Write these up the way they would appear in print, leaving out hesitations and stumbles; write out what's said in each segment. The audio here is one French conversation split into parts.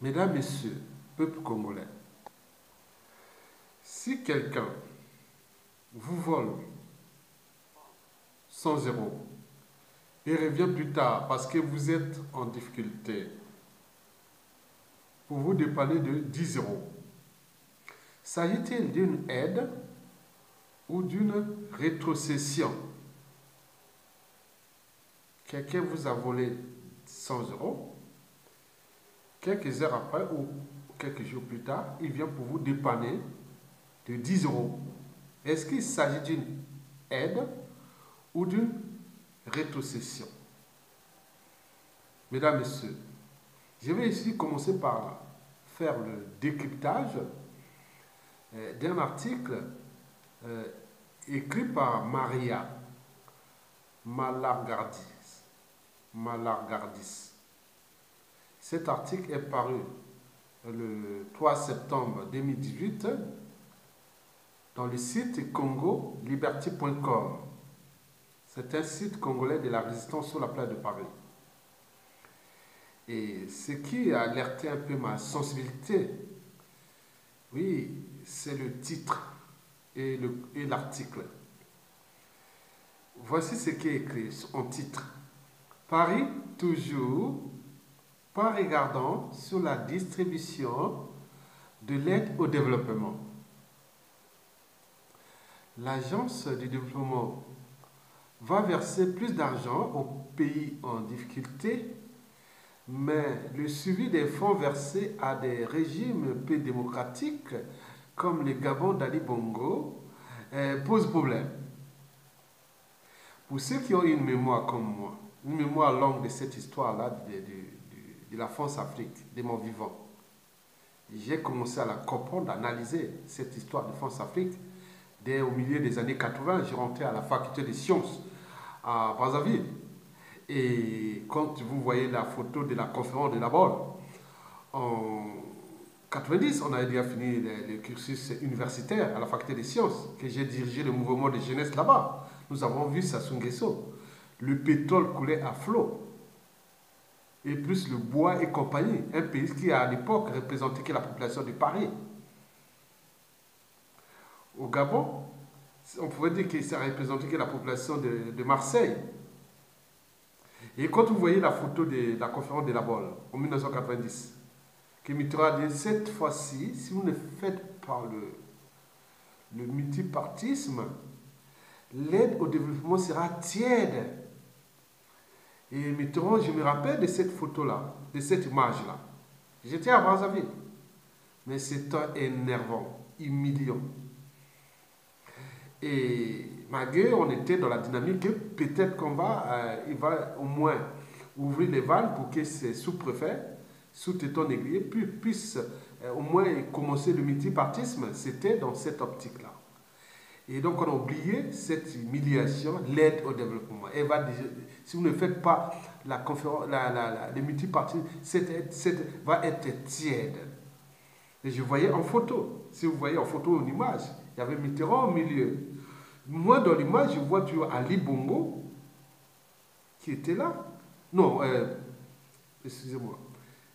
Mesdames, Messieurs, peuple congolais, si quelqu'un vous vole 100 € et revient plus tard parce que vous êtes en difficulté pour vous dépanner de 10 €, s'agit-il d'une aide ou d'une rétrocession? Quelqu'un vous a volé 100 €, quelques heures après ou quelques jours plus tard, il vient pour vous dépanner de 10 €. Est-ce qu'il s'agit d'une aide ou d'une rétrocession? Mesdames, Messieurs, je vais ici commencer par faire le décryptage d'un article écrit par Maria Malagardis. Cet article est paru le 3 septembre 2018 dans le site congoliberty.com. C'est un site congolais de la résistance sur la place de Paris. Et ce qui a alerté un peu ma sensibilité, oui, c'est le titre et l'article. Voici ce qui est écrit en titre. Paris toujours pas regardant sur la distribution de l'aide au développement. L'agence du développement va verser plus d'argent aux pays en difficulté, mais le suivi des fonds versés à des régimes peu démocratiques comme le Gabon d'Ali Bongo pose problème. Pour ceux qui ont une mémoire comme moi, une mémoire longue de cette histoire-là de la France-Afrique, de mon vivant, j'ai commencé à la comprendre, à analyser cette histoire de France-Afrique dès au milieu des années 80. J'ai rentré à la faculté des sciences à Brazzaville. Et quand vous voyez la photo de la conférence de la Bolle, en 90, on avait déjà fini le cursus universitaire à la faculté des sciences, que j'ai dirigé le mouvement de jeunesse là-bas. Nous avons vu Sassou Nguesso. Le pétrole coulait à flot. Et plus le bois et compagnie. Un pays qui à l'époque représentait que la population de Paris. Au Gabon, on pouvait dire que ça représentait que la population de Marseille. Et quand vous voyez la photo de la conférence de la Bolle en 1990, que Mitterrand a dit cette fois-ci, si vous ne faites pas le multipartisme, l'aide au développement sera tiède. Et Mitterrand, je me rappelle de cette photo-là, de cette image-là. J'étais à Brazzaville. Mais c'était énervant, humiliant. Et malgré, on était dans la dynamique que peut-être il va au moins ouvrir les vannes pour que ces sous-préfets, sous-tétons négriers, puissent au moins commencer le multipartisme. C'était dans cette optique-là. Et donc, on a oublié cette humiliation, l'aide au développement. Si vous ne faites pas la conférence, le multipartisme, cette aide va être tiède. Et je voyais en photo, si vous voyez en photo une image, il y avait Mitterrand au milieu. Moi, dans l'image, je vois toujours Ali Bongo qui était là. Non, excusez-moi.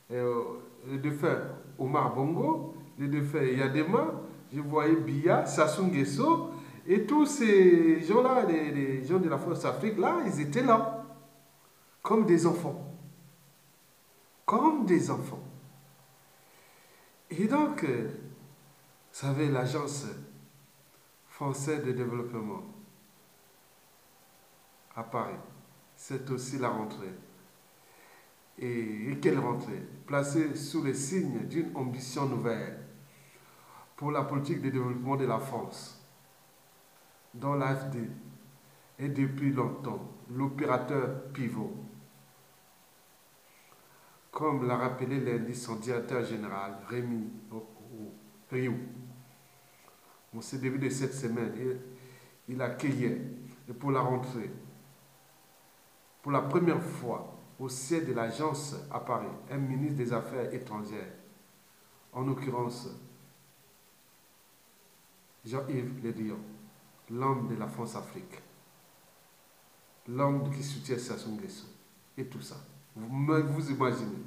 Le défunt Omar Bongo, le défunt Yadema, je voyais Biya, Sassou Nguesso, et tous ces gens-là, les gens de la France-Afrique, là, ils étaient là, comme des enfants. Comme des enfants. Et donc, vous savez, l'agence française de développement à Paris, c'est aussi la rentrée. Et quelle rentrée? Placée sous le signe d'une ambition nouvelle pour la politique de développement de la France, dont l'AFD est depuis longtemps l'opérateur pivot. Comme l'a rappelé lundi son directeur général, Rémi Rioux. Au début de cette semaine, il accueillait, et pour la rentrée, pour la première fois, au siège de l'agence à Paris, un ministre des Affaires étrangères, en l'occurrence Jean-Yves Le Drian, l'homme de la France-Afrique, l'homme qui soutient Sassou Nguesso, et tout ça. Vous imaginez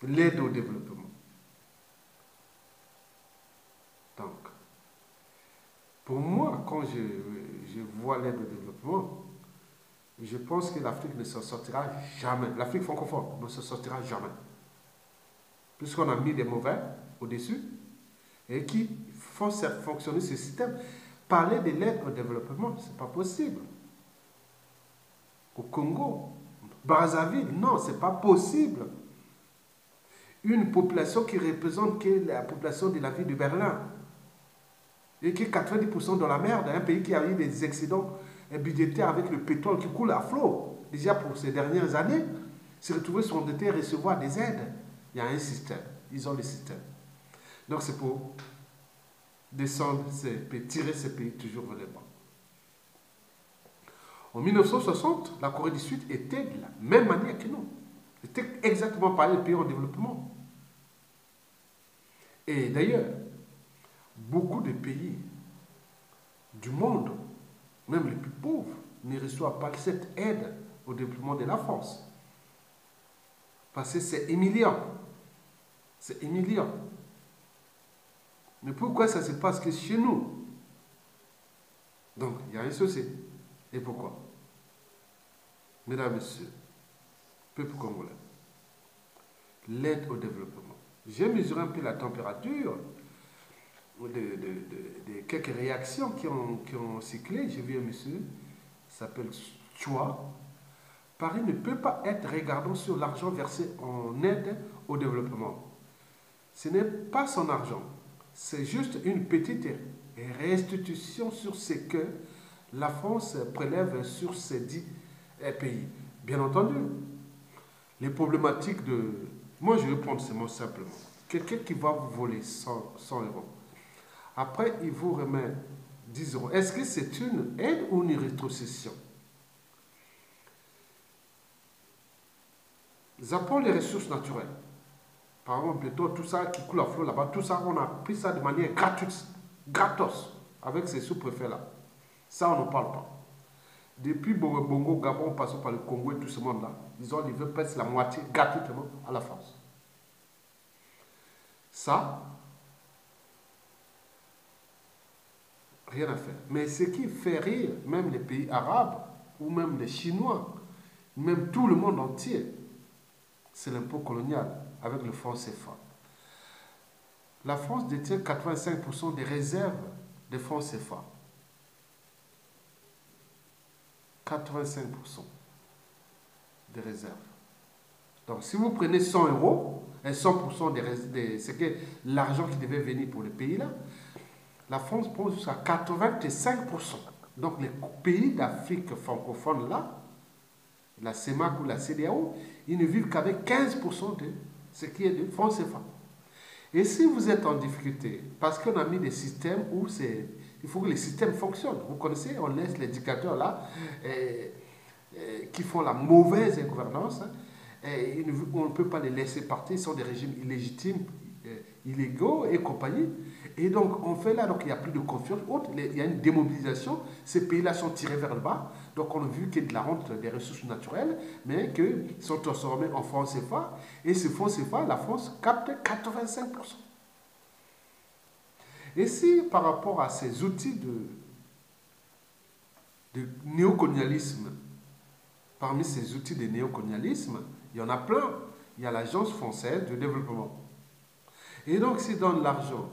l'aide au développement. je vois l'aide au développement, je pense que l'Afrique ne s'en sortira jamais. L'Afrique francophone ne se sortira jamais. Puisqu'on a mis des mauvais au-dessus et qui font fonctionner ce système. Parler de l'aide au développement, ce n'est pas possible. Au Congo, Brazzaville, non, ce n'est pas possible. Une population qui représente que la population de la ville de Berlin et qui est 90% dans la merde, un pays qui a eu des excédents budgétaires avec le pétrole qui coule à flot, déjà pour ces dernières années, s'est retrouvé s'endetter et recevoir des aides. Il y a un système, ils ont le système. Donc c'est pour descendre ces pays, tirer ces pays toujours vers le bas. En 1960, la Corée du Sud était de la même manière que nous. C'était exactement pareil, le pays en développement. Et d'ailleurs, beaucoup de pays du monde, même les plus pauvres, ne reçoivent pas cette aide au développement de la France. Parce que c'est humiliant. C'est humiliant. Mais pourquoi ça se passe que chez nous? Donc, il y a un souci. Et pourquoi? Mesdames et messieurs, peuple congolais, l'aide au développement. J'ai mesuré un peu la température de quelques réactions qui ont cyclé. J'ai vu un monsieur, qui s'appelle Chua. Paris ne peut pas être regardant sur l'argent versé en aide au développement. Ce n'est pas son argent. C'est juste une petite restitution sur ce que la France prélève sur ces 10 pays. Bien entendu, les problématiques de... Moi, je vais prendre ces mots simplement. Quelqu'un qui va vous voler 100 euros. Après, il vous remet 10 euros. Est-ce que c'est une aide ou une rétrocession? Zappons les ressources naturelles. Par exemple, tout ça qui coule à flot là-bas, tout ça, on a pris ça de manière gratuite, gratos, avec ces sous-préfets-là. Ça, on n'en parle pas. Depuis Bongo, Gabon, passant par le Congo et tout ce monde-là, ils ont livré presque la moitié gratuitement à la France. Ça, rien à faire. Mais ce qui fait rire, même les pays arabes, ou même les Chinois, même tout le monde entier, c'est l'impôt colonial avec le franc CFA. La France détient 85% des réserves des francs CFA. 85% des réserves. Donc, si vous prenez 100 euros, et 100% c'est que l'argent qui devait venir pour le pays-là, la France prend jusqu'à 85%. Donc, les pays d'Afrique francophone, là, la CEMAC ou la CEDEAO, ils ne vivent qu'avec 15% de ce qui est de francs CFA. Et si vous êtes en difficulté, parce qu'on a mis des systèmes où il faut que les systèmes fonctionnent. Vous connaissez, on laisse les dictateurs là, qui font la mauvaise gouvernance, et on ne peut pas les laisser partir, ils sont des régimes illégitimes, illégaux et compagnie. Et donc, on fait là, donc il n'y a plus de confiance, il y a une démobilisation, ces pays-là sont tirés vers le bas, donc on a vu qu'il y a de la rente des ressources naturelles, mais qu'ils sont transformés en francs CFA, et ce francs CFA, la France capte 85%. Et si par rapport à ces outils de néocolonialisme, parmi ces outils de néocolonialisme, il y en a plein. Il y a l'Agence française de développement. Et donc, s'ils donnent l'argent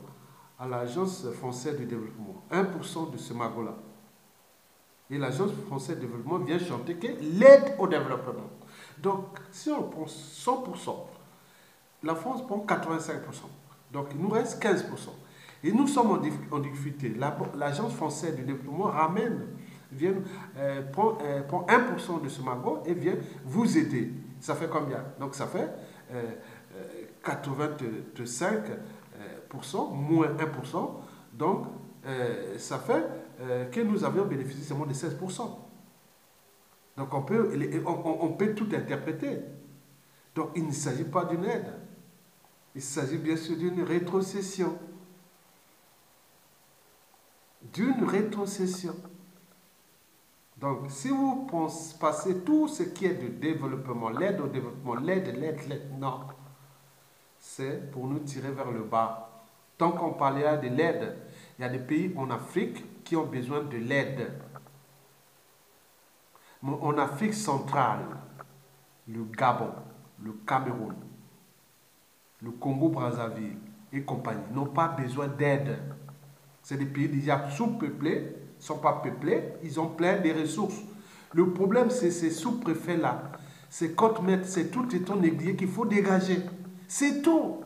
à l'Agence française de développement, 1% de ce magot-là, et l'Agence française de développement vient chanter que l'aide au développement. Donc, si on prend 100%, la France prend 85%. Donc, il nous reste 15%. Et nous sommes en difficulté. L'Agence française de développement prend 1% de ce magot et vient vous aider. Ça fait combien? Donc ça fait 85% moins 1%. Donc ça fait que nous avions bénéficié seulement de 16%. Donc on peut tout interpréter. Donc il ne s'agit pas d'une aide. Il s'agit bien sûr d'une rétrocession. D'une rétrocession. Donc, si vous passez tout ce qui est de développement, l'aide au développement, l'aide, non. C'est pour nous tirer vers le bas. Tant qu'on parlera de l'aide Il y a des pays en Afrique qui ont besoin de l'aide. En Afrique centrale, le Gabon, le Cameroun, le Congo-Brazzaville et compagnie n'ont pas besoin d'aide. C'est des pays déjà sous-peuplés, ne sont pas peuplés, ils ont plein de ressources. Le problème, c'est ces sous-préfets-là. C'est c'est tout étant négligé qu'il faut dégager. C'est tout.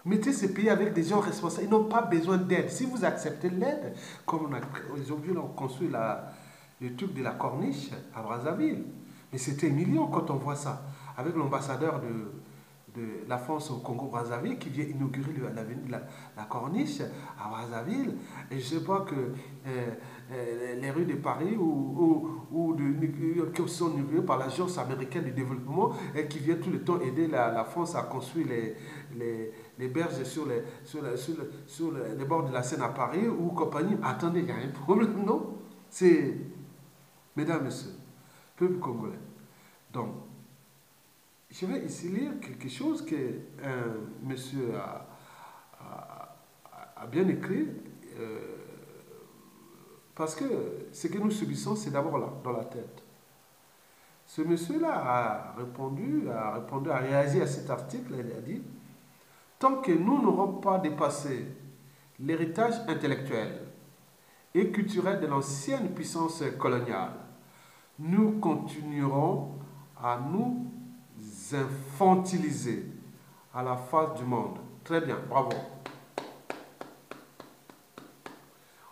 Mettez ces pays avec des gens responsables. Ils n'ont pas besoin d'aide. Si vous acceptez l'aide, comme aujourd'hui on construit le truc de la corniche à Brazzaville, mais c'était millions quand on voit ça. Avec l'ambassadeur de la France au Congo-Brazzaville qui vient inaugurer la corniche à Brazzaville. Et je ne sais pas que les rues de Paris qui sont inaugurées par l'Agence américaine du développement et qui vient tout le temps aider la France à construire les berges sur les bords de la Seine à Paris ou compagnie. Attendez, il y a un problème, non? C'est, mesdames, messieurs, peuple congolais. Donc, je vais ici lire quelque chose que monsieur a bien écrit, parce que ce que nous subissons, c'est d'abord là, dans la tête. Ce monsieur-là a réagi à cet article, il a dit, tant que nous n'aurons pas dépassé l'héritage intellectuel et culturel de l'ancienne puissance coloniale, nous continuerons à nous infantiliser à la face du monde. Très bien, bravo.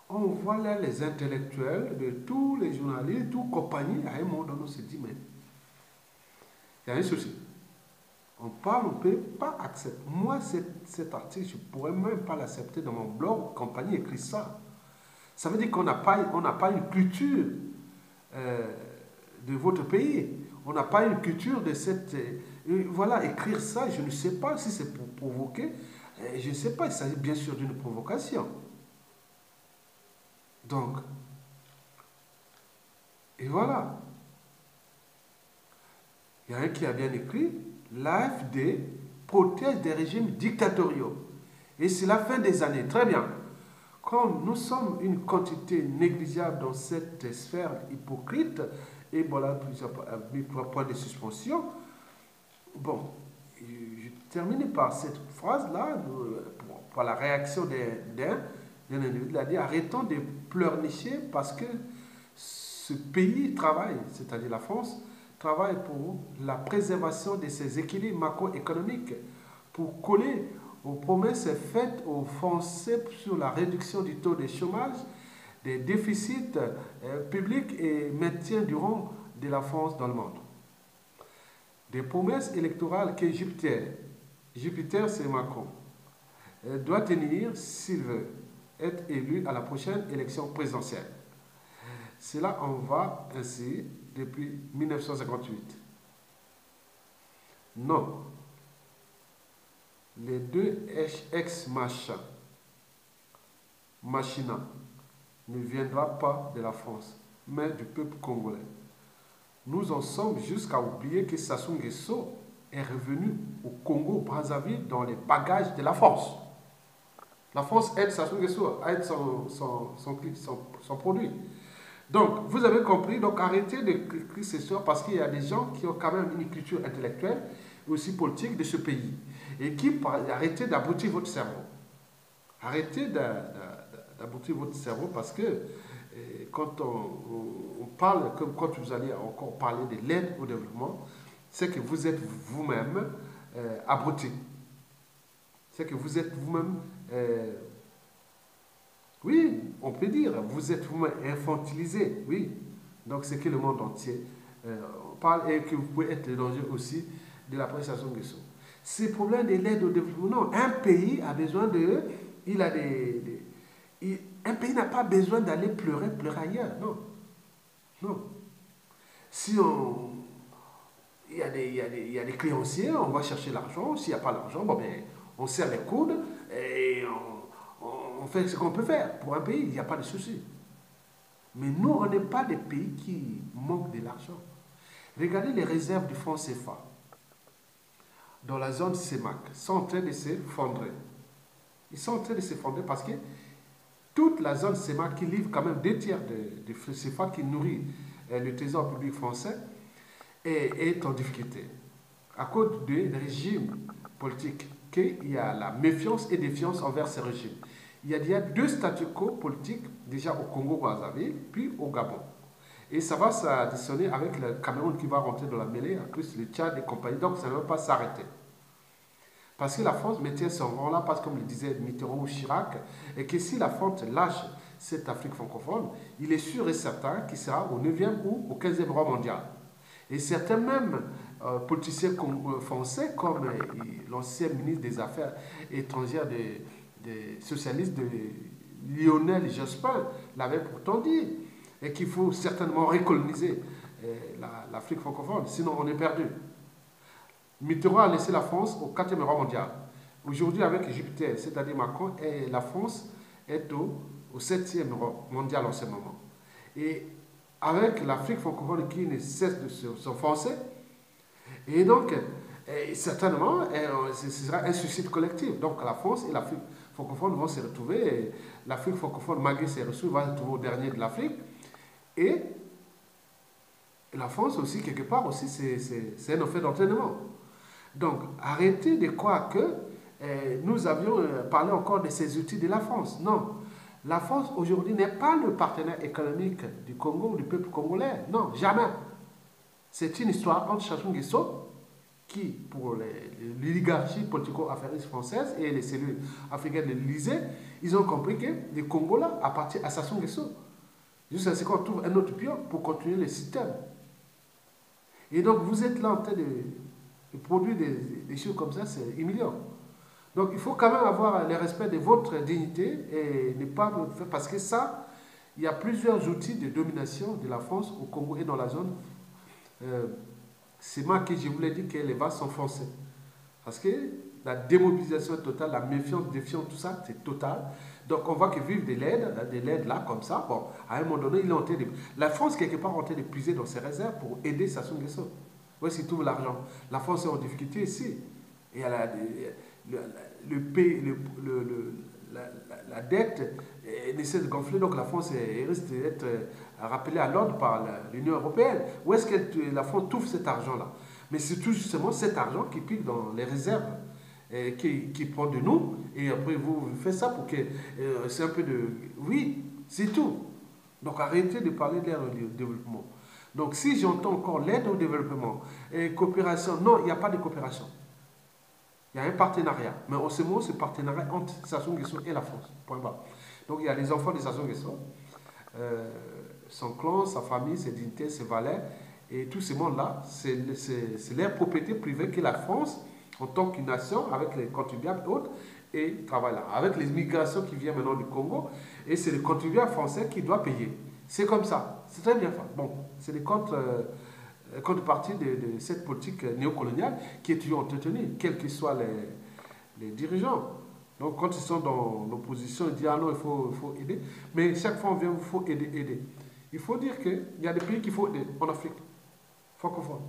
On voit là les intellectuels de tous les journalistes, toutes compagnies, à un moment donné, on se dit, mais il y a un souci. On parle, on ne peut pas accepter. Moi, cet article, je ne pourrais même pas l'accepter dans mon blog, compagnie écrit ça. Ça veut dire qu'on n'a pas une culture de votre pays. On n'a pas une culture de cette... voilà, écrire ça, je ne sais pas si c'est pour provoquer. Je ne sais pas, il s'agit bien sûr d'une provocation. Donc, et voilà. Il y a un qui a bien écrit, l'AFD protège des régimes dictatoriaux. Et c'est la fin des années. Très bien. Comme nous sommes une quantité négligeable dans cette sphère hypocrite, et voilà plusieurs points de suspension. Bon, je termine par cette phrase-là, par la réaction d'un individu. Il a dit, arrêtons de pleurnicher parce que ce pays travaille, c'est-à-dire la France, travaille pour la préservation de ses équilibres macroéconomiques, pour coller aux promesses faites aux Français sur la réduction du taux de chômage, des déficits publics et maintien du rang de la France dans le monde. Des promesses électorales que Jupiter c'est Macron, doit tenir s'il veut être élu à la prochaine élection présidentielle. Cela en va ainsi depuis 1958. Non, les deux ex-machina ne viendra pas de la France, mais du peuple congolais. Nous en sommes jusqu'à oublier que Sassou Nguesso est revenu au Congo-Brazzaville dans les bagages de la France. La France aide Sassou Nguesso à être son produit. Donc, vous avez compris, donc arrêtez d'écrire ces histoires parce qu'il y a des gens qui ont quand même une culture intellectuelle et aussi politique de ce pays. Et qui arrêtez d'abrutir votre cerveau. Arrêtez d'abrutir votre cerveau parce que quand on parle, comme quand vous allez encore parler de l'aide au développement, c'est que vous êtes vous-même abruti. C'est que vous êtes vous-même, oui, on peut dire, vous êtes vous-même infantilisé, oui. Donc c'est que le monde entier parle et que vous pouvez être le danger aussi de la prestation de Nguesso. C'est le problème de l'aide au développement. Non, un pays a besoin de... un pays n'a pas besoin d'aller pleurer ailleurs. Non. Non. Si il y a des créanciers, on va chercher l'argent. S'il n'y a pas l'argent, bon, ben, on serre les coudes et on fait ce qu'on peut faire. Pour un pays, il n'y a pas de souci. Mais nous, on n'est pas des pays qui manquent de l'argent. Regardez les réserves du franc CFA dans la zone CEMAC sont en train de s'effondrer. Ils sont en train de s'effondrer parce que toute la zone CEMA qui livre quand même 2 tiers de CFA qui nourrit le trésor public français est en difficulté à cause des régimes politiques, qu'il y a la méfiance et défiance envers ces régimes. Il y a déjà 2 statu quo politiques, déjà au Congo-Brazzaville, puis au Gabon. Et ça va s'additionner avec le Cameroun qui va rentrer dans la mêlée, en plus le Tchad et compagnie, donc ça ne va pas s'arrêter. Parce que la France mettait son rang là, parce que comme le disait Mitterrand ou Chirac, et que si la France lâche cette Afrique francophone, il est sûr et certain qu'il sera au 9e ou au 15e rang mondial. Et certains même politiciens français, comme l'ancien ministre des Affaires étrangères des socialistes, Lionel Jospin, l'avait pourtant dit, et qu'il faut certainement recoloniser l'Afrique francophone, sinon on est perdu. Mitterrand a laissé la France au 4e rang mondial. Aujourd'hui, avec Jupiter, c'est-à-dire Macron, la France est au 7e rang mondial en ce moment. Et avec l'Afrique francophone qui ne cesse de s'enfoncer, et donc, certainement, ce sera un suicide collectif. Donc, la France et l'Afrique francophone vont se retrouver. L'Afrique francophone, malgré ses ressources, va se retrouver au dernier de l'Afrique. Et la France aussi, quelque part, aussi, c'est un effet d'entraînement. Donc, arrêtez de croire que nous avions parlé encore de ces outils de la France. Non. La France, aujourd'hui, n'est pas le partenaire économique du Congo ou du peuple congolais. Non, jamais. C'est une histoire entre Sassou Nguesso, qui, pour l'oligarchie politico-affairiste française et les cellules africaines de l'Élysée, ils ont compris que le Congo, là, appartient à Sassou Nguesso. Jusqu'à ce qu'on trouve un autre pion pour continuer le système. Et donc, vous êtes là en train de produire des choses comme ça, c'est humiliant. Donc, il faut quand même avoir le respect de votre dignité et ne pas le faire, parce que ça, il y a plusieurs outils de domination de la France au Congo et dans la zone. C'est moi que je voulais dire qu'elle va s'enfoncer. Parce que la démobilisation est totale, la méfiance, défiance, tout ça, c'est total. Donc, on voit que vivre de l'aide là, comme ça, bon, à un moment donné, il est en train de... La France, quelque part, est en train de puiser dans ses réserves pour aider Sassou Nguesso. Où est-ce qu'il trouve l'argent? La France est en difficulté ici. Et elle a la dette essaie de gonfler, donc la France risque d'être rappelée à l'ordre par l'Union européenne. Où est-ce que la France trouve cet argent-là? Mais c'est tout justement cet argent qui pique dans les réserves, qui prend de nous, et après vous faites ça pour que c'est un peu de... Oui, c'est tout. Donc arrêtez de parler de l'aide au développement. Donc si j'entends encore l'aide au développement et coopération, non, il n'y a pas de coopération. Il y a un partenariat. Mais en ce moment, ce partenariat entre Sassou Nguesso et la France. Point barre. Donc il y a les enfants de Sassou Nguesso, son clan, sa famille, ses dignités, ses valets, et tout ce monde-là, c'est leur propriété privée que la France, en tant qu'une nation, avec les contribuables et autres, et travaille là. Avec les migrations qui viennent maintenant du Congo, et c'est le contribuable français qui doit payer. C'est comme ça. C'est très bien fait. Bon, c'est les contreparties de cette politique néocoloniale qui est toujours entretenue, quels que soient les dirigeants. Donc, quand ils sont dans l'opposition, ils disent ah non, il faut aider. Mais chaque fois, on vient, il faut aider. Il faut dire qu'il y a des pays qu'il faut aider en Afrique francophone.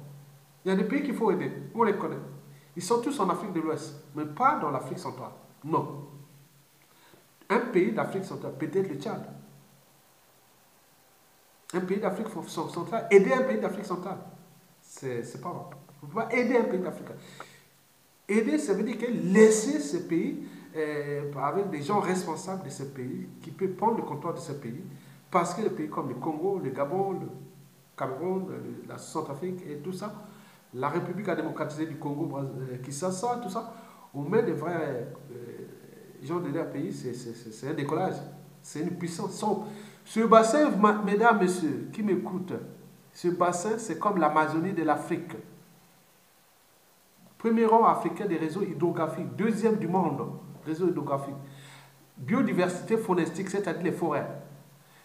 Il y a des pays qu'il faut aider. On les connaît. Ils sont tous en Afrique de l'Ouest, mais pas dans l'Afrique centrale. Non. Un pays d'Afrique centrale, peut-être le Tchad. Un pays d'Afrique centrale, aider un pays d'Afrique centrale. C'est pas vrai. On ne peut pas aider un pays d'Afrique. Aider, ça veut dire que laisser ce pays avec des gens responsables de ce pays qui peuvent prendre le contrôle de ce pays. Parce que les pays comme le Congo, le Gabon, le Cameroun, la Centrafrique et tout ça, la République a démocratisé du Congo, Kinshasa, tout ça, on met des vrais gens de leur pays, c'est un décollage, c'est une puissance. Ce bassin, mesdames, messieurs, qui m'écoutent, ce bassin, c'est comme l'Amazonie de l'Afrique. Premier rang africain des réseaux hydrographiques, deuxième du monde, réseau hydrographique. Biodiversité faunistique, c'est-à-dire les forêts.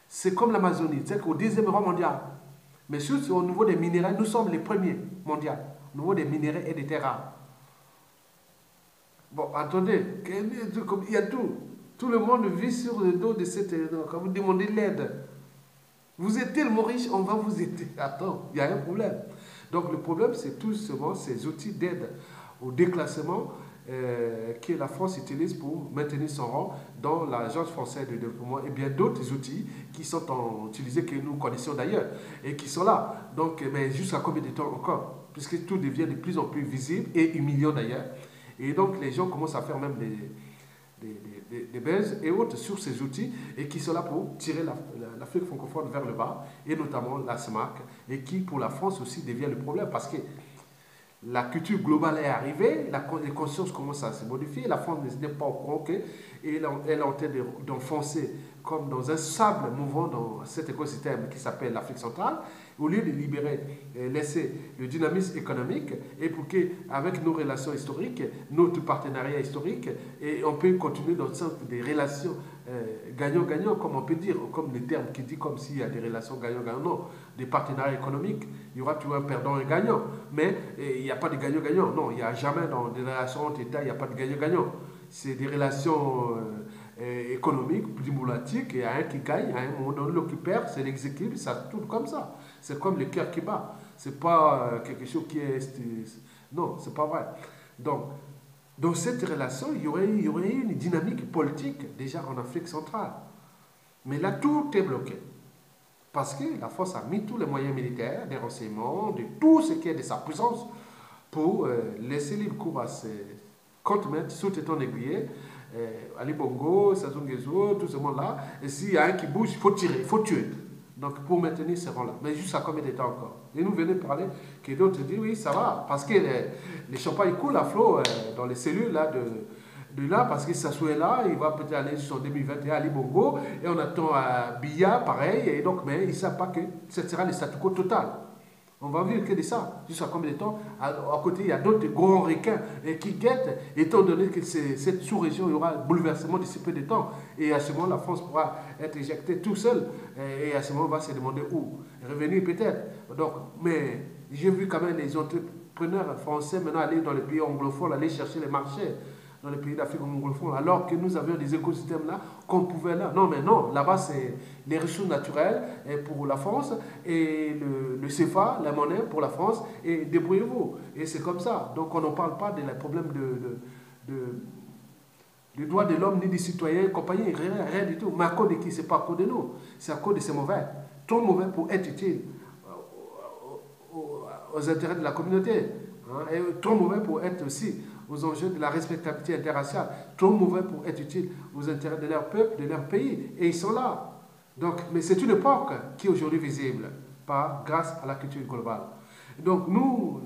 C'est comme l'Amazonie, c'est qu'au 10e rang mondial. Mais surtout au niveau des minéraux, nous sommes les premiers mondiaux, au niveau des minéraux et des terres rares. Bon, attendez, il y a tout. Tout le monde vit sur le dos de cette... Quand vous demandez l'aide, vous êtes tellement riche, on va vous aider. Attends, il y a un problème. Donc le problème, c'est tout simplement ces outils d'aide au déclassement que la France utilise pour maintenir son rang dans l'Agence française de développement et bien d'autres outils qui sont utilisés, que nous connaissons d'ailleurs, et qui sont là. Donc, mais jusqu'à combien de temps encore? Puisque tout devient de plus en plus visible et humiliant d'ailleurs. Et donc, les gens commencent à faire même des buzz et autres sur ces outils et qui sont là pour tirer l'Afrique francophone vers le bas, et notamment la SMAC, et qui, pour la France aussi, devient le problème parce que la culture globale est arrivée, les consciences commencent à se modifier, la France n'est pas au courant et elle est en train d'enfoncer comme dans un sable mouvant dans cet écosystème qui s'appelle l'Afrique centrale, au lieu de libérer, laisser le dynamisme économique, et pour qu'avec nos relations historiques, notre partenariat historique, et on peut continuer dans le sens des relations gagnant-gagnant, comme on peut dire, comme le terme qui dit comme s'il y a des relations gagnant-gagnant, non, des partenariats économiques, il y aura toujours un perdant et un gagnant, mais il n'y a pas de gagnant-gagnant, non, il n'y a jamais dans des relations entre États, il n'y a pas de gagnant-gagnant, c'est des relations économiques, diplomatiques, et il y a un qui gagne, à un moment donné, l'autre qui perd, c'est l'exécutif, ça tourne comme ça, c'est comme le cœur qui bat, c'est pas quelque chose qui est... Non, c'est pas vrai. Donc, dans cette relation, il y aurait eu une dynamique politique déjà en Afrique centrale. Mais là, tout est bloqué. Parce que la France a mis tous les moyens militaires, des renseignements, de tout ce qui est de sa puissance pour laisser libre cours à ses contre-maîtres sous téton aiguillé, Ali Bongo, Sassou Nguesso, tout ce monde-là. Et s'il y a un qui bouge, il faut tirer, il faut tuer. Donc, pour maintenir ce rang-là. Mais jusqu'à combien de temps encore? Et nous venons parler que d'autres disent oui, ça va. Parce que les champagnes coulent à flot dans les cellules là, de là, parce que Sassou est là, il va peut-être aller sur 2021 à Ali Bongo, et on attend à Biya, pareil, et donc, mais ils ne savent pas que ce sera le statu quo total. On va vivre que de ça, jusqu'à combien de temps? À côté, il y a d'autres grands requins qui guettent, étant donné que cette sous-région, il y aura un bouleversement d'ici peu de temps. Et à ce moment, la France pourra être éjectée tout seul. Et à ce moment, on va se demander où revenir peut-être. Donc, mais j'ai vu quand même les entrepreneurs français maintenant aller dans les pays anglophones, aller chercher les marchés dans les pays d'Afrique anglophone, alors que nous avions des écosystèmes là qu'on pouvait là. Non, mais non, là-bas, c'est les ressources naturelles pour la France et le CFA, la monnaie pour la France, et débrouillez-vous. Et c'est comme ça. Donc, on n'en parle pas des problèmes de droits de l'homme, ni des citoyens, compagnie, rien du tout. Mais à cause de qui? C'est pas à cause de nous. C'est à cause de ces mauvais. Trop mauvais pour être utile aux intérêts de la communauté. Hein, et trop mauvais pour être aussi aux enjeux de la respectabilité interraciale, trop mauvais pour être utile aux intérêts de leur peuple, de leur pays. Et ils sont là. Donc, mais c'est une époque qui est aujourd'hui visible grâce à la culture globale. Donc, nous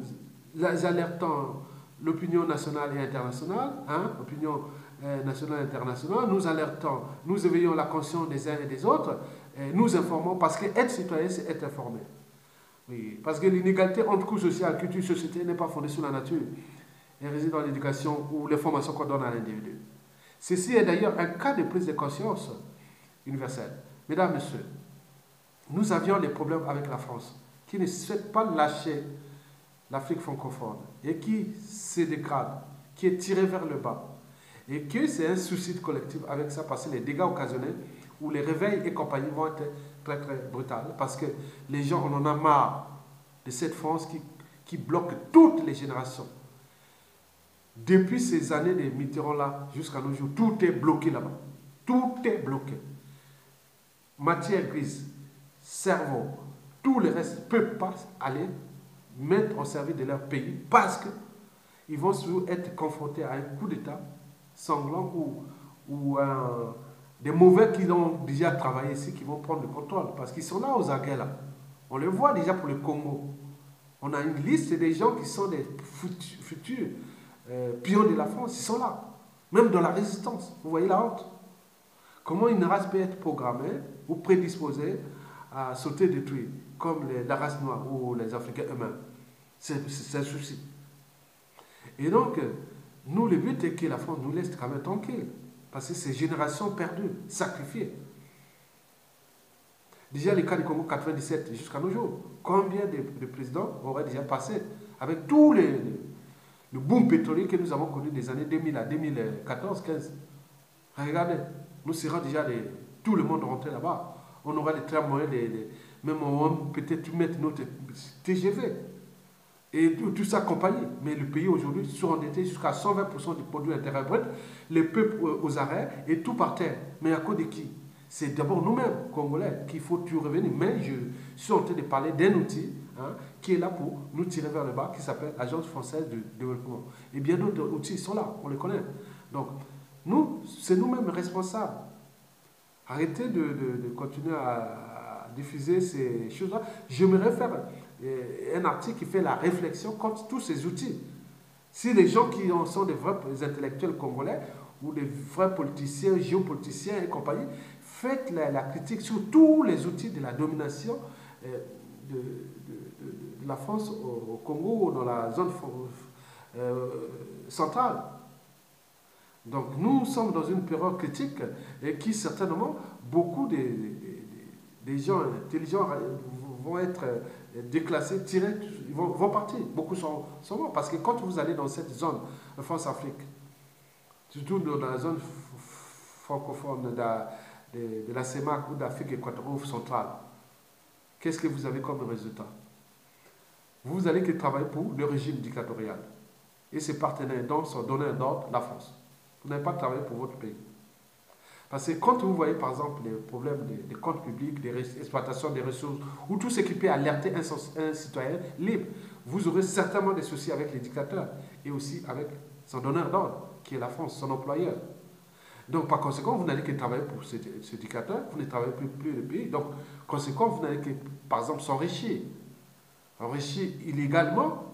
alertons l'opinion nationale et internationale, l'opinion nationale et internationale, nous alertons, nous éveillons la conscience des uns et des autres, nous informons, parce qu'être citoyen, c'est être informé. Oui, parce que l'inégalité entre couches sociales, culture, société n'est pas fondée sur la nature. Elle réside dans l'éducation ou les formations qu'on donne à l'individu. Ceci est d'ailleurs un cas de prise de conscience universelle. Mesdames, Messieurs, nous avions des problèmes avec la France, qui ne souhaite pas lâcher l'Afrique francophone et qui se dégrade, qui est tirée vers le bas. Et que c'est un suicide collectif avec ça, parce que les dégâts occasionnels ou les réveils et compagnie vont être très très brutales, parce que les gens, on en a marre de cette France qui bloque toutes les générations. Depuis ces années de Mitterrand-là jusqu'à nos jours, tout est bloqué là-bas. Tout est bloqué. Matière grise, cerveau, tout le reste ne peut pas aller mettre au service de leur pays parce qu'ils vont souvent être confrontés à un coup d'État sanglant ou des mauvais qui ont déjà travaillé ici, qui vont prendre le contrôle parce qu'ils sont là aux aguets là. On le voit déjà pour le Congo. On a une liste des gens qui sont des futurs pions de la France, ils sont là. Même dans la résistance. Vous voyez la honte. Comment une race peut être programmée ou prédisposée à sauter détruire, comme la race noire ou les Africains eux-mêmes? C'est un souci. Et donc, nous, le but est que la France nous laisse quand même tranquille. Parce que c'est générations perdues, sacrifiées. Déjà, les cas du Congo 97 jusqu'à nos jours, combien de présidents auraient déjà passé avec tous le boom pétrolier que nous avons connu des années 2000 à 2014-15. Regardez, nous serons déjà tout le monde rentré là-bas. On aura des tramways, même on va peut-être mettre notre TGV. Et tout ça accompagné. Mais le pays aujourd'hui surendetté jusqu'à 120% du produit intérieur brut, les peuples aux arrêts et tout par terre. Mais à cause de qui? C'est d'abord nous-mêmes, Congolais, qu'il faut tout revenir. Mais je suis en train de parler d'un outil qui est là pour nous tirer vers le bas, qui s'appelle Agence française de développement. Et bien d'autres outils sont là, on les connaît. Donc, nous, c'est nous-mêmes responsables. Arrêtez de continuer à diffuser ces choses-là. J'aimerais faire un article qui fait la réflexion contre tous ces outils. Si les gens qui en sont des vrais intellectuels congolais ou des vrais politiciens, géopoliticiens et compagnie, faites la critique sur tous les outils de la domination de la France au Congo ou dans la zone centrale. Donc nous sommes dans une période critique et qui certainement, beaucoup des gens intelligents vont être déclassés, tirés, ils vont partir. Beaucoup sont morts. Parce que quand vous allez dans cette zone de France-Afrique, surtout dans la zone francophone de la CEMAC ou d'Afrique équatoriale centrale, qu'est-ce que vous avez comme résultat? Vous allez que travailler pour le régime dictatorial. Et ses partenaires sont donneurs d'ordre, la France. Vous n'avez pas travaillé pour votre pays. Parce que quand vous voyez par exemple les problèmes des comptes publics, des exploitations des ressources, ou tout ce qui peut alerter un citoyen libre, vous aurez certainement des soucis avec les dictateurs et aussi avec son donneur d'ordre, qui est la France, son employeur. Donc par conséquent, vous n'allez que travailler pour ce dictateur, vous ne travaillez plus le pays. Donc par conséquent, vous n'allez que, par exemple, s'enrichir illégalement,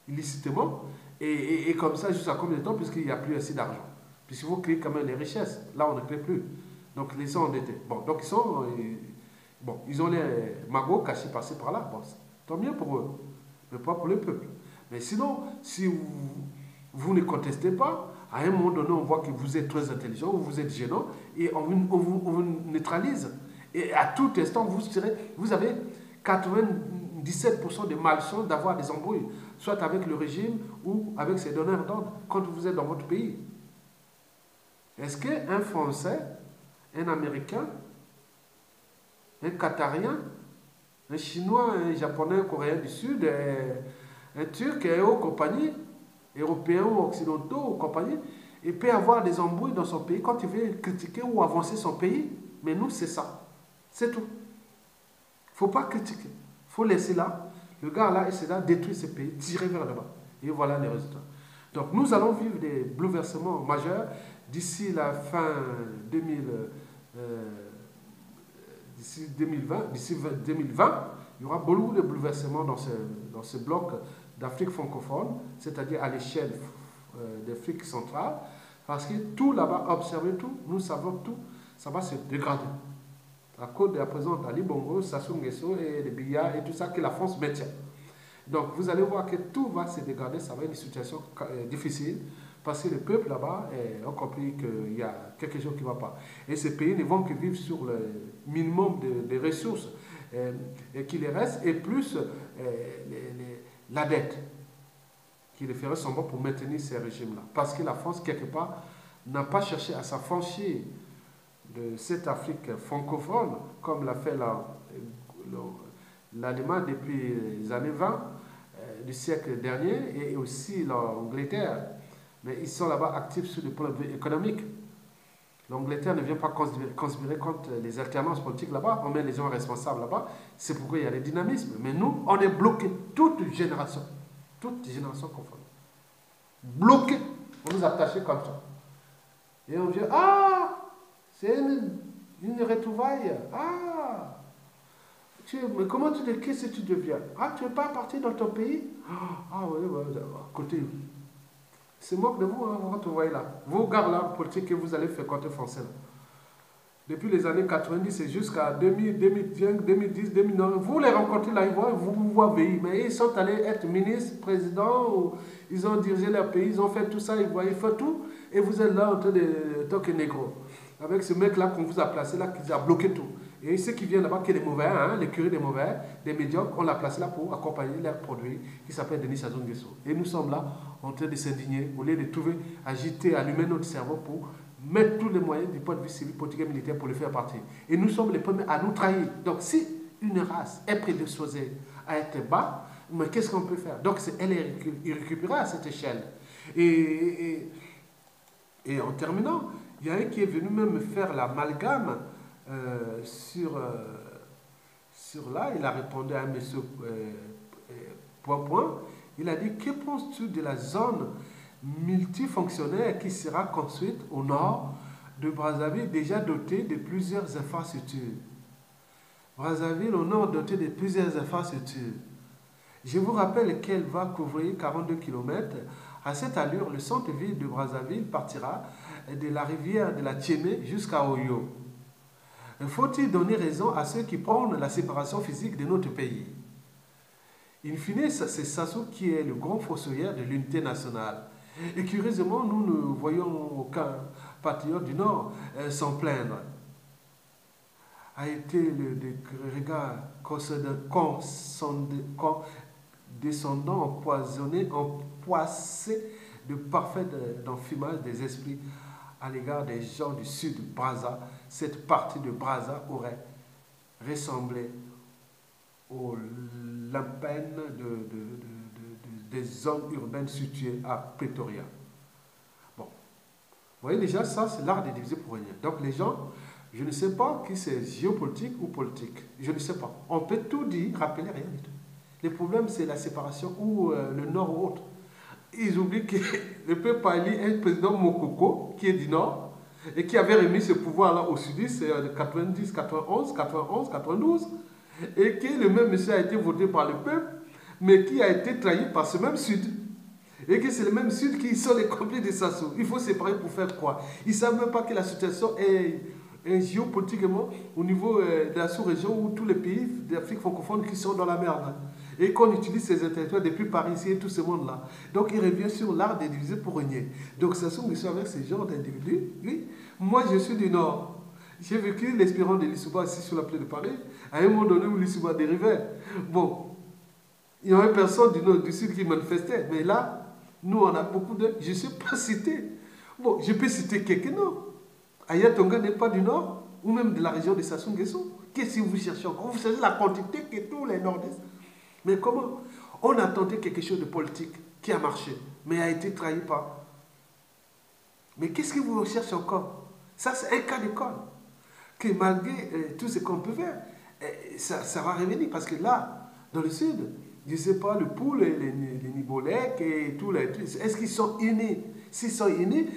illicitement, et comme ça jusqu'à combien de temps, puisqu'il n'y a plus assez d'argent. Puisqu'il faut créer quand même les richesses. Là, on ne crée plus. Donc, les gens endettés. Bon, donc ils ont les magots cachés par-ci par-là. Bon, tant mieux pour eux, mais pas pour le peuple. Mais sinon, si vous ne contestez pas, à un moment donné, on voit que vous êtes très intelligent, vous êtes gênant, et on vous neutralise. Et à tout instant, vous avez 97% de malchance d'avoir des embrouilles, soit avec le régime ou avec ses donneurs d'ordre, quand vous êtes dans votre pays. Est-ce qu'un Français, un Américain, un Qatarien, un Chinois, un Japonais, un Coréen du Sud, un Turc et aux compagnies, Européens ou Occidentaux ou compagnie, il peut avoir des embrouilles dans son pays quand il veut critiquer ou avancer son pays? Mais nous, c'est ça. C'est tout. Il ne faut pas critiquer. Il faut laisser là. Le gars là, il s'est là, détruire ce pays, tirer vers le bas. Et voilà les résultats. Donc nous allons vivre des bouleversements majeurs d'ici la fin 2020, il y aura beaucoup de bouleversements dans ce bloc d'Afrique francophone, c'est-à-dire à l'échelle d'Afrique centrale, parce que tout là-bas, observez tout, nous savons tout, ça va se dégrader. À cause de la présence d'Ali Bongo, Sassou Nguesso et les Biya et tout ça que la France maintient. Donc vous allez voir que tout va se dégrader, ça va être une situation difficile, parce que le peuple là-bas a compris qu'il y a quelque chose qui ne va pas. Et ces pays ne vont que vivre sur le minimum de ressources qui les restent, et plus la dette qui les ferait semblant pour maintenir ces régimes-là. Parce que la France, quelque part, n'a pas cherché à s'affranchir de cette Afrique francophone, comme l'a fait l'Allemagne depuis les années 20 du siècle dernier, et aussi l'Angleterre. Mais ils sont là-bas actifs sur le plan économique. L'Angleterre ne vient pas conspirer contre les alternances politiques là-bas, on met les gens responsables là-bas, c'est pourquoi il y a des dynamismes. Mais nous, on est bloqués, toute génération confondue. Bloqués, on nous attachait comme ça. Et on dit, ah, c'est une retrouvaille, ah, mais comment qu'est-ce que tu deviens? Ah, tu ne veux pas partir dans ton pays? Ah oui, à côté. C'est moque de vous, hein, quand vous voyez là. Vos gars là, politiques que vous allez faire contre les Français là. Depuis les années 90 et jusqu'à 2000, 2010, 2009, vous les rencontrez là, vous voyez, mais ils sont allés être ministres, présidents, ou ils ont dirigé leur pays, ils ont fait tout ça, ils font tout, et vous êtes là en train de toquer négro. Avec ce mec là qu'on vous a placé là, qui a bloqué tout. Et ceux qui viennent là-bas, qui sont des mauvais, hein, les curés des mauvais, des médiocres, on l'a placé là pour accompagner leurs produits, qui s'appelle Denis Sassou Nguesso. Et nous sommes là en train de s'indigner, au lieu de trouver, agiter, allumer notre cerveau pour mettre tous les moyens du point de vue civil, politique et militaire pour le faire partir. Et nous sommes les premiers à nous trahir. Donc si une race est prédisposée à être bas, Mais qu'est-ce qu'on peut faire? Donc, elle est irrécupérable à cette échelle. Et, en terminant, il y a un qui est venu même faire l'amalgame sur là. Il a répondu à monsieur point. Il a dit, que penses-tu de la zone multifonctionnelle qui sera construite au nord de Brazzaville, déjà dotée de plusieurs infrastructures? Brazzaville au nord doté de plusieurs infrastructures. Je vous rappelle qu'elle va couvrir 42 km. À cette allure, le centre-ville de Brazzaville partira de la rivière de la Tiémé jusqu'à Oyo. Faut-il donner raison à ceux qui prônent la séparation physique de notre pays? In fine, c'est Sassou qui est le grand fossoyeur de l'unité nationale. Et curieusement, nous ne voyons aucun patriote du Nord s'en plaindre. A été le regard descendant empoisonné, empoissé de parfait d'enfumage des esprits à l'égard des gens du sud de Brazza. Cette partie de Brazza aurait ressemblé aux lampennes des zones urbaines situées à Pretoria. Bon, vous voyez déjà, ça c'est l'art de diviser pour régner. Donc les gens, je ne sais pas qui c'est géopolitique ou politique, je ne sais pas. On peut tout dire, rappeler rien du tout. Le problème c'est la séparation ou le nord ou autre. Ils oublient que le peuple a élu un président Mokoko qui est du nord et qui avait remis ce pouvoir-là au sudiste en 90, 91, 92 et que le même monsieur a été voté par le peuple mais qui a été trahi par ce même sud. Et que c'est le même sud qui sont les complices de Sassou. Il faut séparer pour faire quoi? Ils ne savent même pas que la situation est géopolitiquement au niveau de la sous-région où tous les pays d'Afrique francophone qui sont dans la merde. Et qu'on utilise ces intellectuels depuis Paris ici et tout ce monde-là. Donc il revient sur l'art de diviser pour régner. Donc Sassou Nguesso avec ce genre d'individus, oui. Moi je suis du Nord. J'ai vécu l'expérience de Lissouba ici sur la plaine de Paris. À un moment donné où Lissouba dérivait. Bon, il y avait personne du Nord, du Sud qui manifestait. Mais là, nous on a beaucoup de... Je ne sais pas citer. Bon, je peux citer quelques noms. Aya Tonga n'est pas du Nord, ou même de la région de Sassou Nguesso. Qu'est-ce que vous cherchez encore? Vous cherchez la quantité que tous les Nordistes. Mais comment? On a tenté quelque chose de politique qui a marché, mais a été trahi par. Mais qu'est-ce que vous recherchez encore? Ça, c'est un cas d'école. Que malgré tout ce qu'on peut faire, ça va revenir. Parce que là, dans le Sud, je ne sais pas, le Poul, les Nibolèques et tous les... Est-ce qu'ils sont innés? S'ils sont innés,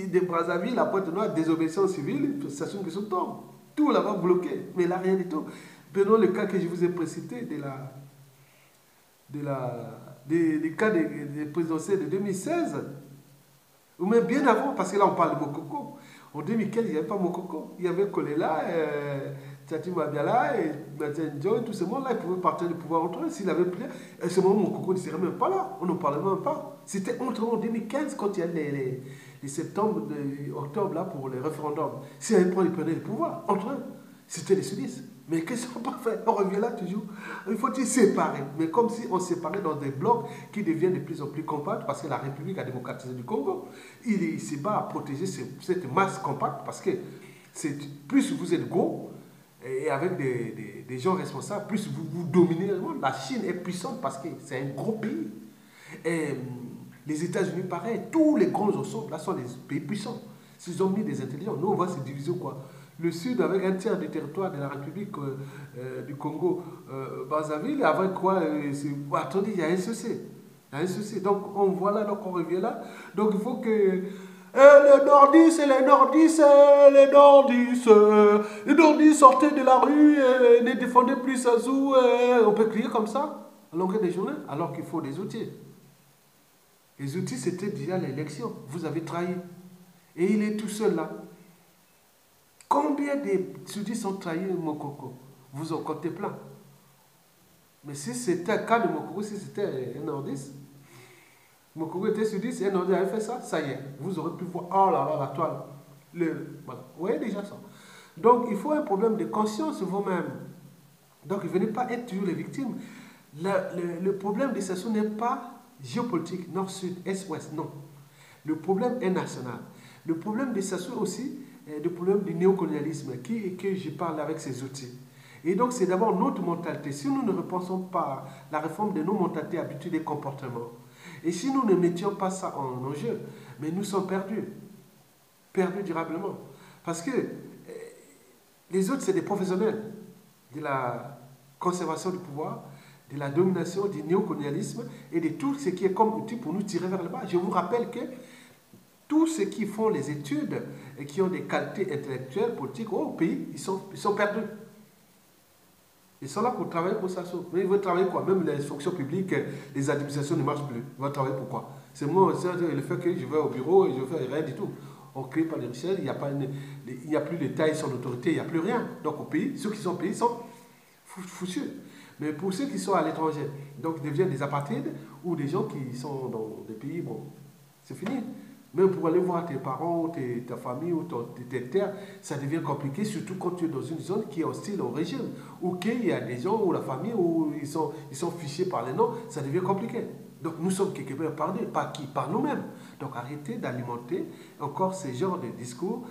de Brazzaville, la Pointe-Noire, désobéissance civile, Sassou Nguesso tombe. Tout là-bas bloqué. Mais là, rien du tout. Prenons le cas que je vous ai précité des cas des présidentielles de 2016, ou même bien avant, parce que là on parle de Mokoko. En 2015, il n'y avait pas Mokoko, il y avait Kolela, Tchati Mabiala et Madjenjo, et tout ce monde-là, ils pouvaient partir du pouvoir entre eux. S'il avait pris, à ce moment, Mokoko ne serait même pas là, on n'en parlait même pas. C'était entre eux en 2015, quand il y a les septembre, octobre, là, pour les référendums. Si un point, ils prenaient le pouvoir, entre eux, c'était les sudistes. Mais qu'est-ce qu'on peut faire? On revient là toujours. Il faut se séparer. Mais comme si on séparait dans des blocs qui deviennent de plus en plus compacts parce que la République a démocratisé du Congo. Il se bat à protéger cette masse compacte parce que plus vous êtes gros et avec des gens responsables, plus vous dominez le monde. La Chine est puissante parce que c'est un gros pays. Et les États-Unis, pareil. Tous les grands ensembles là sont des pays puissants. S'ils ont mis des intelligents, nous on va se diviser quoi? Le Sud avec un tiers du territoire de la République du Congo, Brazzaville, avec quoi attendez, il y a un souci. Il y a un souci. Donc on voit là, donc on revient là. Donc il faut que les nordistes, les nordistes sortaient de la rue, ne défendaient plus Sassou. On peut crier comme ça à longueur des journées, alors qu'il faut des outils. Les outils, c'était déjà l'élection. Vous avez trahi. Et il est tout seul là. Combien de sudistes ont trahi Mokoko? Vous en comptez plein. Mais si c'était un cas de Mokoko, si c'était un nordiste, Mokoko était sudiste et un nordiste avait fait ça, ça y est. Vous aurez pu voir, oh là là, la toile. Voilà. Vous voyez déjà ça. Donc il faut un problème de conscience vous-même. Donc ne venez pas être toujours les victimes. Le problème de Sassou n'est pas géopolitique, nord-sud, est-ouest, non. Le problème est national. Le problème de Sassou aussi, le problème du néocolonialisme, que je parle avec ces outils. Et donc, c'est d'abord notre mentalité. Si nous ne repensons pas la réforme de nos mentalités, habitudes et comportements, et si nous ne mettions pas ça en jeu, mais nous sommes perdus. Perdus durablement. Parce que les autres, c'est des professionnels de la conservation du pouvoir, de la domination, du néocolonialisme et de tout ce qui est comme outil pour nous tirer vers le bas. Je vous rappelle que tous ceux qui font les études et qui ont des qualités intellectuelles, politiques au pays, ils sont perdus. Ils sont là pour travailler pour ça. Mais ils veulent travailler quoi? Même les fonctions publiques, les administrations ne marchent plus. Ils vont travailler pour quoi? C'est moi, le fait que je vais au bureau et je fais rien du tout. On ne crée pas de richesse, il n'y a plus de taille sur l'autorité, il n'y a plus rien. Donc au pays, ceux qui sont au pays sont foutus. Mais pour ceux qui sont à l'étranger, donc deviennent des apatrides ou des gens qui sont dans des pays, bon, c'est fini. Même pour aller voir tes parents, ta famille ou tes terres, ça devient compliqué, surtout quand tu es dans une zone qui est hostile au régime, ou qu'il y a des gens ou la famille où ils sont fichés par les noms, ça devient compliqué. Donc nous sommes quelque part perdus, par qui? Par nous-mêmes. Donc arrêtez d'alimenter encore ces genres de discours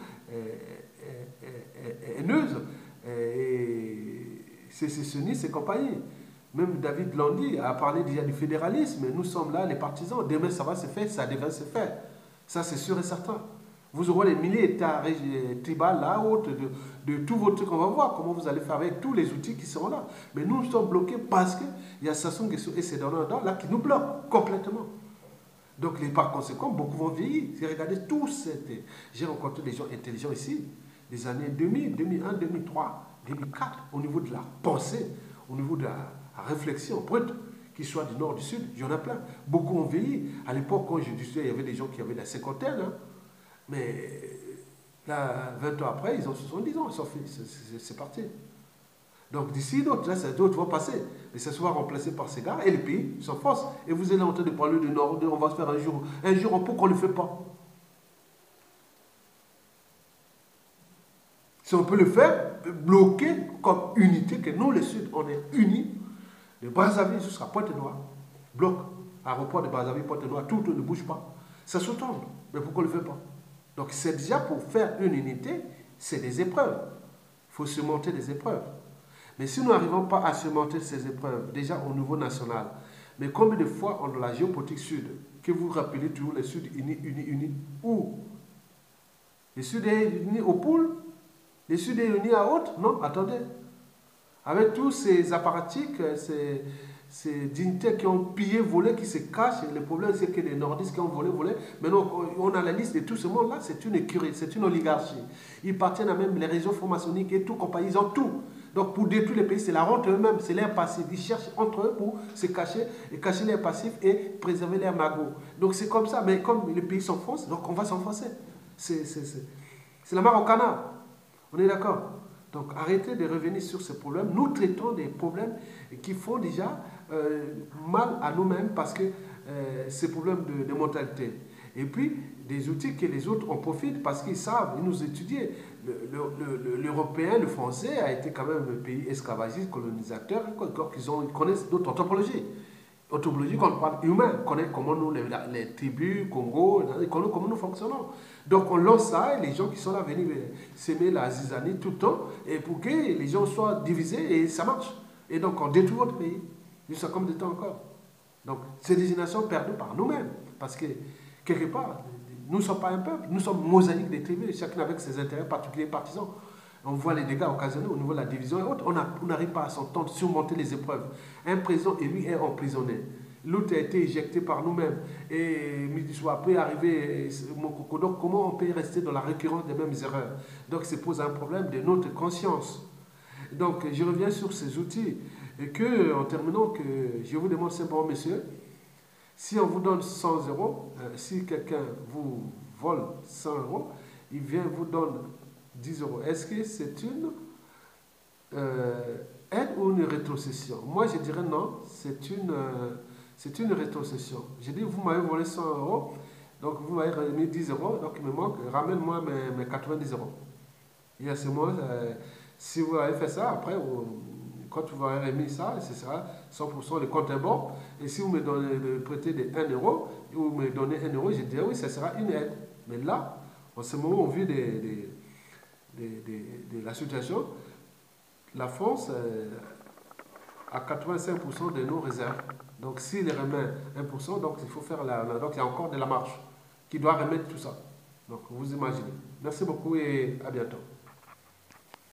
haineux, sécessionnistes et compagnie. Même David Landy a parlé déjà du fédéralisme. Nous sommes là, les partisans. Demain, ça va se faire, ça devrait se faire. Ça, c'est sûr et certain. Vous aurez les milliers d'États tribales là-haut, de tous vos trucs. On va voir comment vous allez faire avec tous les outils qui seront là. Mais nous sommes bloqués parce qu'il y a Sassou Nguesso et ses donneurs là qui nous bloquent complètement. Donc, par conséquent, beaucoup vont vieillir. Regardez tous ces... J'ai rencontré des gens intelligents ici, des années 2000, 2001, 2003, 2004, au niveau de la pensée, au niveau de la réflexion brute, qu'ils soient du nord, du sud, il y en a plein. Beaucoup ont vieilli. À l'époque, quand je disais, il y avait des gens qui avaient la cinquantaine, hein, mais là, 20 ans après, ils ont 70 ans, c'est parti. Donc d'ici, d'autres vont passer. Et ça sera remplacé par ces gars, et les pays s'enfoncent. Et vous êtes en train de parler du nord, on va se faire un jour, pourquoi on ne le fait pas? Si on peut le faire, bloquer comme unité, que nous, les Sud, on est unis, de Brazzaville jusqu'à Pointe-Noire, bloc, aéroport de Brazzaville, Pointe-Noire, tout ne bouge pas. Ça se tourne, mais pourquoi on ne le fait pas? Donc c'est déjà pour faire une unité, c'est des épreuves. Il faut surmonter des épreuves. Mais si nous n'arrivons pas à surmonter ces épreuves, déjà au niveau national, mais combien de fois dans la géopolitique sud, que vous rappelez toujours les Sud unis, où les Sud est unis au pôle, les Sud est unis à haute? Non, attendez. Avec tous ces apparatchiks, ces dignitaires qui ont pillé, volé, qui se cachent, le problème c'est que les nordistes qui ont volé. Maintenant, on a la liste de tout ce monde-là, c'est une écurie, c'est une oligarchie. Ils appartiennent à même les réseaux francs-maçonniques et tout, compagnie, ils ont tout. Donc pour détruire les pays, c'est la honte eux-mêmes, c'est l'air passif. Ils cherchent entre eux pour se cacher, et cacher l'air passif et préserver l'air magot. Donc c'est comme ça, mais comme les pays s'enfoncent, donc on va s'enfoncer. C'est la mare au canard. On est d'accord? Donc arrêtez de revenir sur ces problèmes. Nous traitons des problèmes qui font déjà mal à nous-mêmes parce que ces problèmes de mentalité. Et puis des outils que les autres en profitent parce qu'ils savent, ils nous étudient. L'Européen, le Français a été quand même un pays esclavagiste, colonisateur, ils connaissent d'autres anthropologies. Anthropologie, quand on parle humain, on connaît comment nous, les tribus, Congo, comment nous fonctionnons. Donc on lance ça et les gens qui sont là viennent s'aimer la zizanie tout le temps et pour que les gens soient divisés et ça marche. Et donc on détruit votre pays, jusqu'à comme des temps encore. Donc c'est des générations perdues par nous-mêmes parce que quelque part, nous ne sommes pas un peuple, nous sommes mosaïques des tribus, chacun avec ses intérêts particuliers partisans. On voit les dégâts occasionnés au niveau de la division et autres. On n'arrive pas à s'entendre, surmonter les épreuves. Un président élu est emprisonné. L'autre a été éjecté par nous-mêmes. Et Midiswa peut arriver. Donc, comment on peut rester dans la récurrence des mêmes erreurs? Donc, ça pose un problème de notre conscience. Donc, je reviens sur ces outils. Et que, en terminant, que je vous demande simplement, messieurs, si on vous donne 100 euros, si quelqu'un vous vole 100 euros, il vient vous donne 10 euros. Est-ce que c'est une aide ou une rétrocession? Moi, je dirais non, c'est une rétrocession. J'ai dit, vous m'avez volé 100 euros, donc vous m'avez remis 10 euros, donc il me manque, ramène-moi mes 90 euros. Et à ce moment, si vous avez fait ça, après, quand vous m'avez remis ça, ce sera 100% le compte est bon. Et si vous me prêtez de 1 euro, et vous me donnez 1 euro, je dirais oui, ça sera une aide. Mais là, en ce moment, au vu de la situation, la France a 85% de nos réserves. Donc s'il remet 1%, donc il faut faire donc il y a encore de la marge qui doit remettre tout ça. Donc vous imaginez. Merci beaucoup et à bientôt.